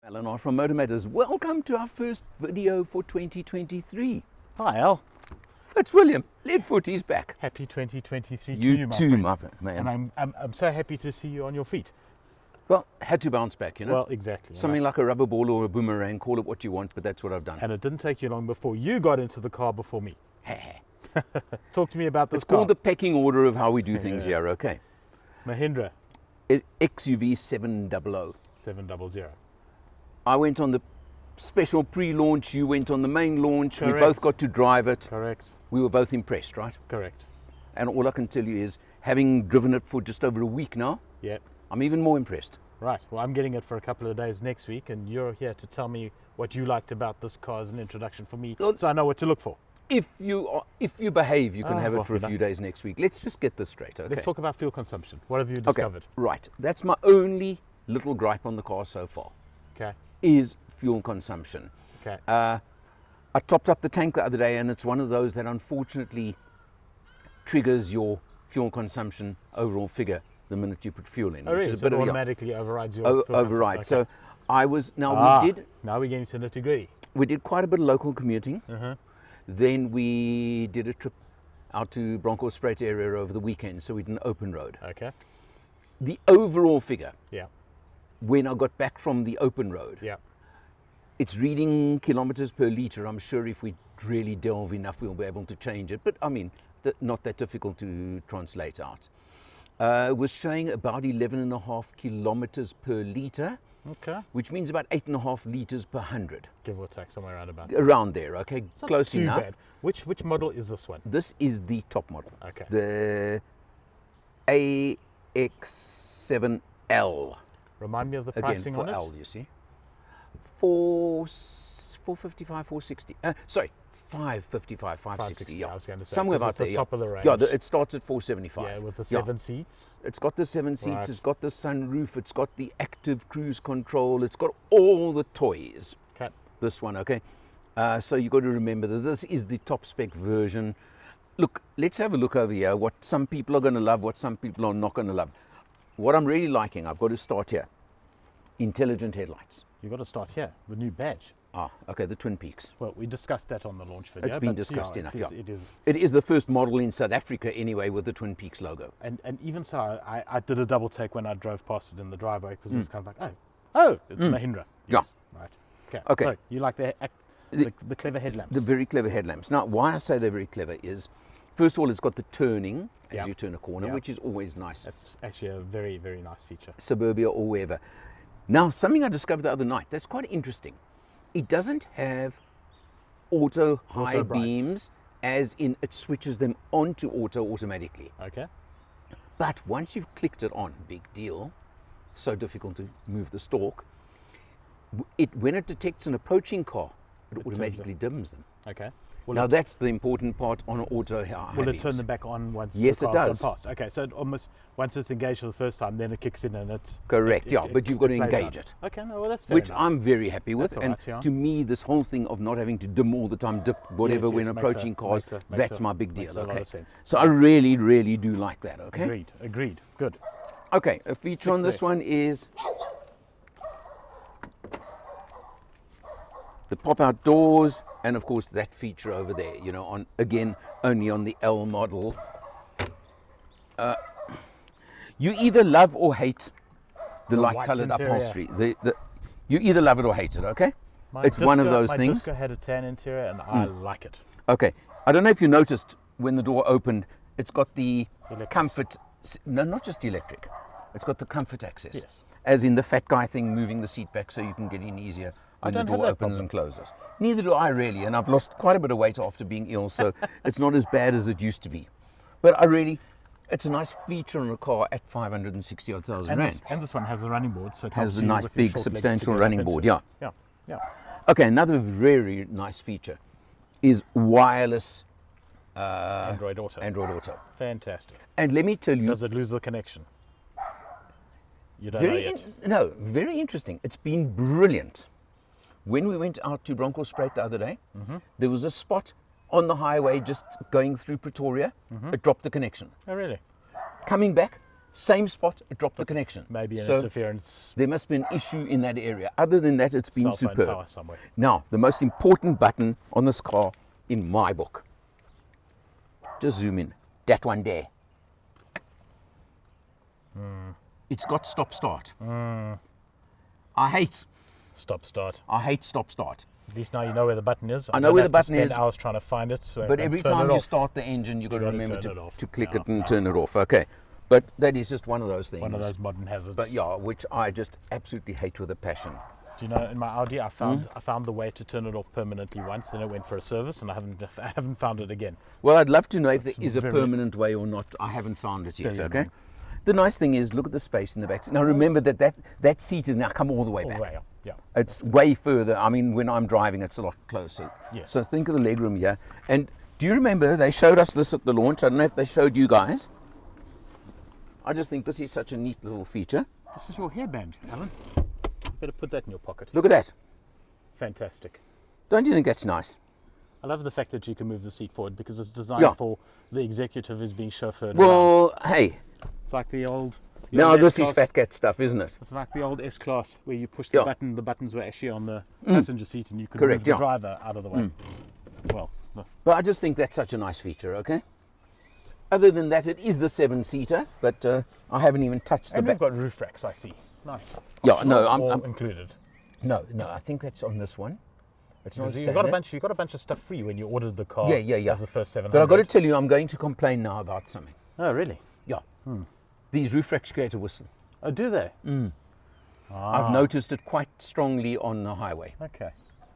Eleanor from Motor Matters. Welcome to our first video for 2023. Hi Al, That's William. Leadfoot, he's back. happy 2023 to You you, my too, friend. my man. And I'm so happy to see you on your feet. Well, had to bounce back, you know. Well, exactly. Something like a rubber ball or a boomerang, call it what you want, but that's what I've done. And it didn't take you long before you got into the car before me. Talk to me about this It's car. called the pecking order of how we do things here, okay? Mahindra XUV700. 700. I went on the special pre-launch, you went on the main launch. Correct. We both got to drive it. Correct. We were both impressed, right? Correct. And all I can tell you is, having driven it for just over a week now, Yep. I'm even more impressed. Right. Well, I'm getting it for a couple of days next week, and you're here to tell me what you liked about this car as an introduction for me, Well, so I know what to look for. If you behave, you can have it well, for a few days next week. Let's just get this straight, okay? Let's talk about fuel consumption. What have you Okay, discovered? right. That's my only little gripe on the car so far, Okay. is fuel consumption. Okay. I topped up the tank the other day, and it's one of those that unfortunately triggers your fuel consumption overall figure the minute you put fuel in. Oh, really? Which is So a it bit of automatically overrides your fuel override. consumption. Okay. So I was, now Now we're getting to the nitty-gritty. we did quite a bit of local commuting. Uh-huh. Then we did a trip out to Bronkhorstspruit area over the weekend, so we did an open road. Okay. The overall figure, Yeah. when I got back from the open road, Yeah. it's reading kilometers per litre. I'm sure if we really delve enough, we'll be able to change it. But I mean, not that difficult to translate out. It was showing about 11.5 kilometers per litre, Okay. which means about 8.5 litres per 100. Give or take somewhere around about. Around there, okay? It's not Close too enough. bad. Which model is this one? This is the top model. Okay. The AX7L. Remind me of the Again, pricing for on it. L, you see. 455, 460. Sorry, 555, 560. 560, Yeah, I was going to say, somewhere 'cause about it's the there. top of the range. Yeah, it starts at 475. Yeah, with the 7 seats. It's got the 7 seats. Right. It's got the sunroof. It's got the active cruise control. It's got all the toys. Okay. This one, okay. So you've got to remember that this is the top spec version. Look, let's have a look over here. What some people are going to love, what some people are not going to love. What I'm really liking, I've got to start here. Intelligent headlights. You've got to start here. The new badge. Okay, the Twin Peaks. Well, we discussed that on the launch video. It's been but, discussed yeah, enough, It is, yeah. it is. It is the first model in South Africa anyway with the Twin Peaks logo. And even so, I did a double take when I drove past it in the driveway because it was kind of like, oh, it's Mahindra. Yes. Yeah. Right. Okay. Okay. So you like the clever headlamps? The very clever headlamps. Now, why I say they're very clever is, first of all, it's got the turning as Yeah. you turn a corner, Yeah. which is always nice. That's actually a very, very nice feature. Suburbia or wherever. Now, something I discovered the other night that's quite interesting. It doesn't have auto high brights. beams, as in it switches them onto auto automatically. Okay. But once you've clicked it on, big deal, so difficult to move the stalk, when it detects an approaching car, it automatically dims them. Okay. Now that's the important part on auto high Will it beams. turn them back on once Yes, the it car's does. gone past? Okay, so it almost once it's engaged for the first time, then it kicks in and it. Correct, yeah, but you've got to plays engage out. it. Okay, no, well that's fair Which enough. I'm very happy with. That's all And right, yeah. to me, this whole thing of not having to dim all the time, dip whatever Yes, when yes, approaching cars, makes that's a- my big makes deal, a lot okay? of sense. So I really, really do like that, okay? Agreed. Good. Okay, a feature on this there. one is the pop-out doors, and of course that feature over there, you know, on again, only on the L model. You either love or hate the white light-colored interior. upholstery. You either love it or hate it, okay? My It's one of those my things. Disco had a tan interior, and I like it. Okay, I don't know if you noticed when the door opened, it's got the Electrics. comfort, no, not just electric, it's got the comfort access. Yes. As in the fat guy thing, moving the seat back so you can get in easier when the don't have door that opens problem. and closes. Neither do I really, and I've lost quite a bit of weight after being ill, so it's not as bad as it used to be. But it's a nice feature on a car at 560 odd thousand rand. And this one has a running board, so it Has helps a you nice with your big short legs to substantial get running up board, into yeah. it. Yeah. Okay, another very nice feature is wireless Android Auto. Android Auto. Fantastic. And let me tell you, Does it lose the connection? You don't know yet. very interesting. It's been brilliant. When we went out to Bronkhorstspruit the other day, there was a spot on the highway just going through Pretoria. It dropped the connection. Oh, really? Coming back, Same spot, it dropped the connection. Maybe an So interference there must be an issue in that area. Other than that, it's been cell phone superb. tower somewhere. Now, the most important button on this car, in my book, just zoom in, that one there. It's got stop start. I hate Stop start. stop start. At least now you know where the button is. I know where the button spend is. hours trying to find it. So But and every turn time it you off. start the engine, you've got to gotta remember turn it off. to click Yeah, it and yeah. turn it off. Okay, but that is just one of those things. One of those modern hazards. But yeah, which I just absolutely hate with a passion. Do you know, in my Audi, I found the way to turn it off permanently once. Then it went for a service, and I haven't found it again. Well, I'd love to know if there is a very- permanent way or not. I haven't found it yet. Very Okay. annoying. The nice thing is, look at the space in the back. Now remember that seat has now come all the way All the back. way up. Yeah. It's way further. I mean, when I'm driving, it's a lot closer. Yes. So think of the legroom here. And do you remember they showed us this at the launch? I don't know if they showed you guys. I just think this is such a neat little feature. This is your hairband, Alan. You better put that in your pocket. Look at that. Fantastic. Don't you think that's nice? I love the fact that you can move the seat forward because it's designed Yeah. for the executive who's being chauffeured around. Well, hey, It's like the old. now old this is S-Class. fat cat stuff, isn't it? It's like the old S-Class where you push the Yeah. button. The buttons were actually on the passenger seat, and you could Correct, move the yeah. driver out of the way. Well, no. But I just think that's such a nice feature, okay? Other than that, it is the 7-seater, but I haven't even touched the and back. we've got roof racks. I see. Nice. Yeah, no, All I'm included. no, I think that's on this one. It's not You got a standard. bunch of stuff free when you ordered the car. Yeah. As the first 700. But I've got to tell you, I'm going to complain now about something. Oh, really? Yeah. These roof racks create a whistle. Oh, do they? I've noticed it quite strongly on the highway. Okay.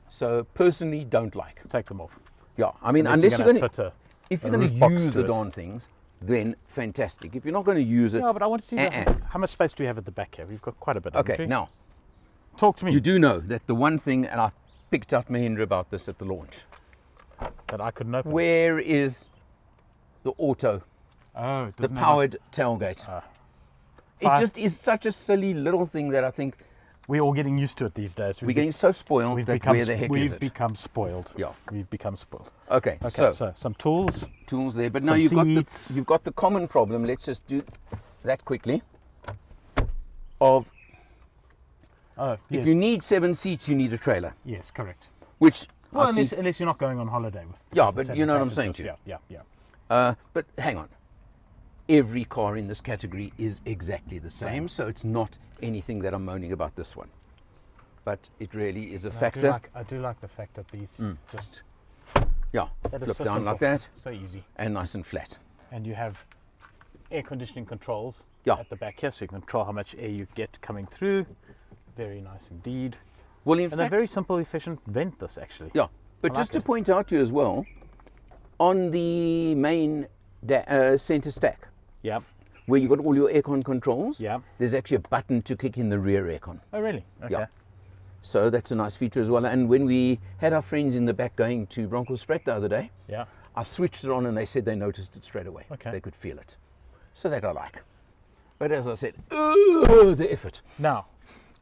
So personally, don't like. Take them off. Yeah, I mean, Unless unless you're you're gonna going fit to, if a you're going roof box to use to the it. darn things, then fantastic. If you're not going to use it, Yeah, but I want to see Uh-uh. how much space do we have at the back here? We've got quite a bit. haven't okay. we? Now Talk to me. you do know that the one thing, and I picked out Mahindra about this at the launch. That I couldn't open. Where is the auto, Oh, it the doesn't have powered tailgate? It Fine. just is such a silly little thing that I think We're all getting used to it these days. we're getting so spoiled We've that become, where the heck is we've it? become spoiled. Yeah. We've become spoiled. Okay, Okay, so so some tools. tools there, but now some you've seats. got the common problem. Let's just do that quickly. Of Oh, yes. if you need 7 seats, you need a trailer, Yes, correct. which Well, I see. unless you're not going on holiday with. Yeah, with but seven you know what I'm saying passengers. to you. Yeah. But hang on, every car in this category is exactly the same, so it's not anything that I'm moaning about this one. But it really is a factor. I do like the fact that these just Yeah, that is flip so down simple, like that so easy, and nice and flat. and you have air conditioning controls Yeah. at the back here, so you can control how much air you get coming through. Very nice indeed, Well, in and a fact, very simple, efficient vent. This actually. yeah. But I just like to point out to you as well, on the main center stack, Yeah. where you got all your aircon controls, Yeah. there's actually a button to kick in the rear aircon. Oh, really? Okay. Yeah. So that's a nice feature as well. And when we had our friends in the back going to Bronkhorstspruit the other day, Yeah. I switched it on and they said they noticed it straight away. Okay. They could feel it. So that I like. But as I said, the effort. Now,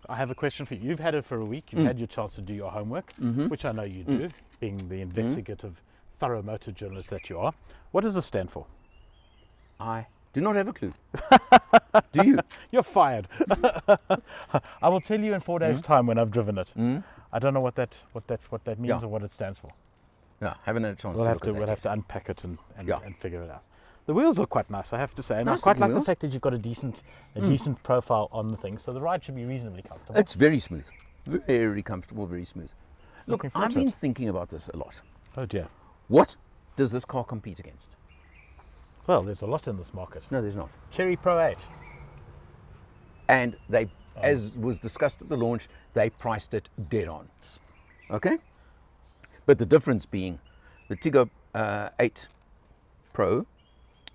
I have a question for you. You've had it for a week. You've had your chance to do your homework, which I know you do, being the investigative, thorough motor journalist that you are. What does this stand for? I do not have a clue. Do you? You're fired. I will tell you in 4 days' time when I've driven it. I don't know what that means Yeah. or what it stands for. No, haven't had a chance We'll to have look to at that we'll have yet. to unpack it and Yeah. figure it out. The wheels look quite nice, I have to say, and Nice I quite looking like the wheels. fact that you've got a decent profile on the thing, so the ride should be reasonably comfortable. It's very smooth. Very comfortable, very smooth. Look, Looking forward I've to been it. thinking about this a lot. Oh dear. What does this car compete against? Well, there's a lot in this market. No, there's not. Cherry Pro 8. And they, as was discussed at the launch, they priced it dead on. Okay? But the difference being the Tiggo 8 Pro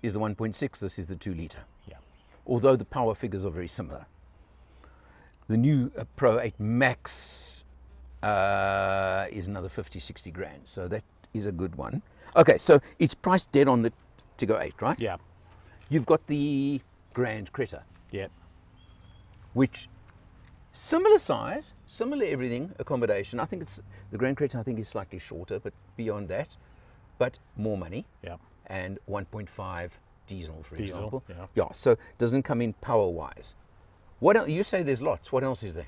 is the 1.6, this is the 2 litre. Yeah. Although the power figures are very similar. The new Pro 8 Max is another 50, 60 grand. So that is a good one. Okay, so it's priced dead on the Tiggo 8, right? Yeah. You've got the Grand Creta, Yeah. which similar size, similar everything, accommodation. I think it's the Grand Creta. I think is slightly shorter, but beyond that, but more money Yeah. and 1.5 diesel, for Diesel, example. yeah. Yeah, so it doesn't come in power-wise. What else? You say there's lots. What else is there?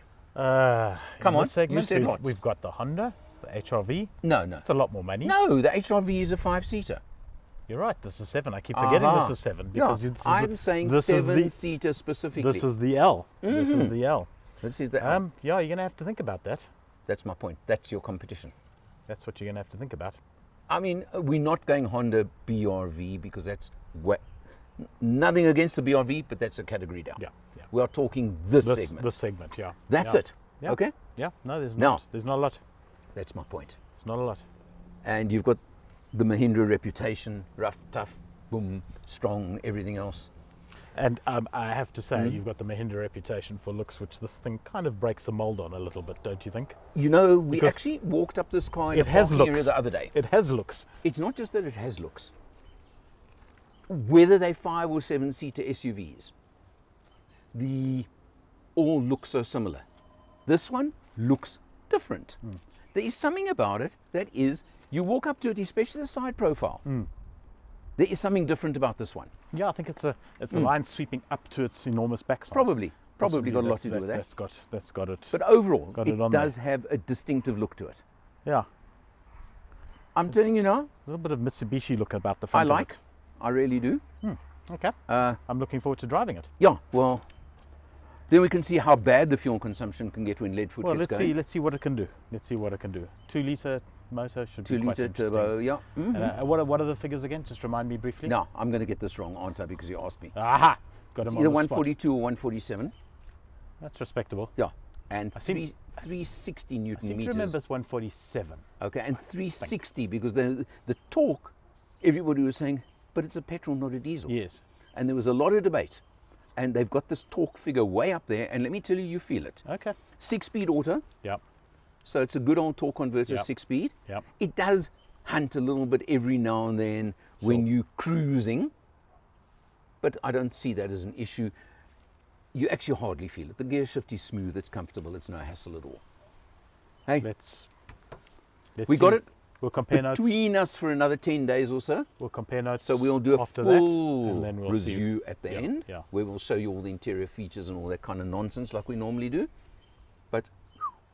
Come on, this segment, you said lots. we've got the Honda, the HRV. No, no. It's a lot more money. No, the HRV is a 5-seater. You're right. This is 7. I keep forgetting this is 7 because Yeah, it's I'm saying 7-seater specifically. This is the L. This is the L. This is the Yeah, you're gonna have to think about that. That's my point. That's your competition. That's what you're gonna have to think about. I mean, we're not going Honda BRV because that's nothing against the BRV, but that's a category down. Yeah, yeah. We are talking this segment. This segment, yeah. That's Yeah. it. Yeah. Okay? Yeah. No, there's Now- not. There's not a lot. That's my point. It's not a lot. And you've got the Mahindra reputation, rough, tough, boom, strong, everything else. And I have to say, you've got the Mahindra reputation for looks, which this thing kind of breaks the mold on a little bit, don't you think? You know, we Because actually walked up this car in it a has parking area looks. the other day. It has looks. It's not just that it has looks. Whether they're 5 or 7-seater SUVs, they all look so similar. This one looks different. There is something about it that is, you walk up to it, especially the side profile. There is something different about this one. Yeah, I think it's the line sweeping up to its enormous backside. Probably Possibly got a lot that's- to do with that. That's got it. But overall, Got it it on does have a distinctive look to it. Yeah, I'm telling you now, a little bit of Mitsubishi look about the I front. like. I really do. Okay. I'm looking forward to driving it. Yeah, well, then we can see how bad the fuel consumption can get when lead foot Well, gets let's going. see. Let's see what it can do. Let's see what it can do. 2-liter motor should be quite 2-litre interesting. turbo, yeah. And, what are the figures again? Just remind me briefly. No, I'm going to get this wrong, aren't I? Because you asked me. Aha! Got It's him either on the spot. 142 or 147. That's respectable. Yeah, and seem- 360 I Newton seem to meters. remember it's 147. Okay, and 360 because the torque, everybody was saying, but it's a petrol, not a diesel. Yes. And there was a lot of debate. And they've got this torque figure way up there, and let me tell you, you feel it. Okay. 6-speed auto, Yep. so it's a good old torque converter, Yep. 6-speed. Yep. It does hunt a little bit every now and then when you're cruising, but I don't see that as an issue. You actually hardly feel it. The gear shift is smooth, it's comfortable, it's no hassle at all. Hey, Let's we see. got it We'll compare notes. between us for another 10 days or so. We'll compare notes. So we'll do a after full that, and then we'll review see. at the Yeah, end, yeah. where we'll show you all the interior features and all that kind of nonsense like we normally do. But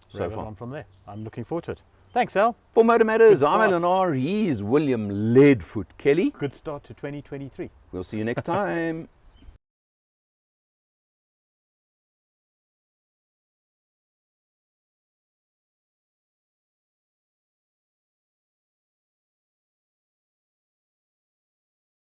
so Rev it far. on from there. I'm looking forward to it. Thanks, Al. For Motor Matters, Good I'm start. Alan R. He's William Leadfoot Kelly. Good start to 2023. We'll see you next time.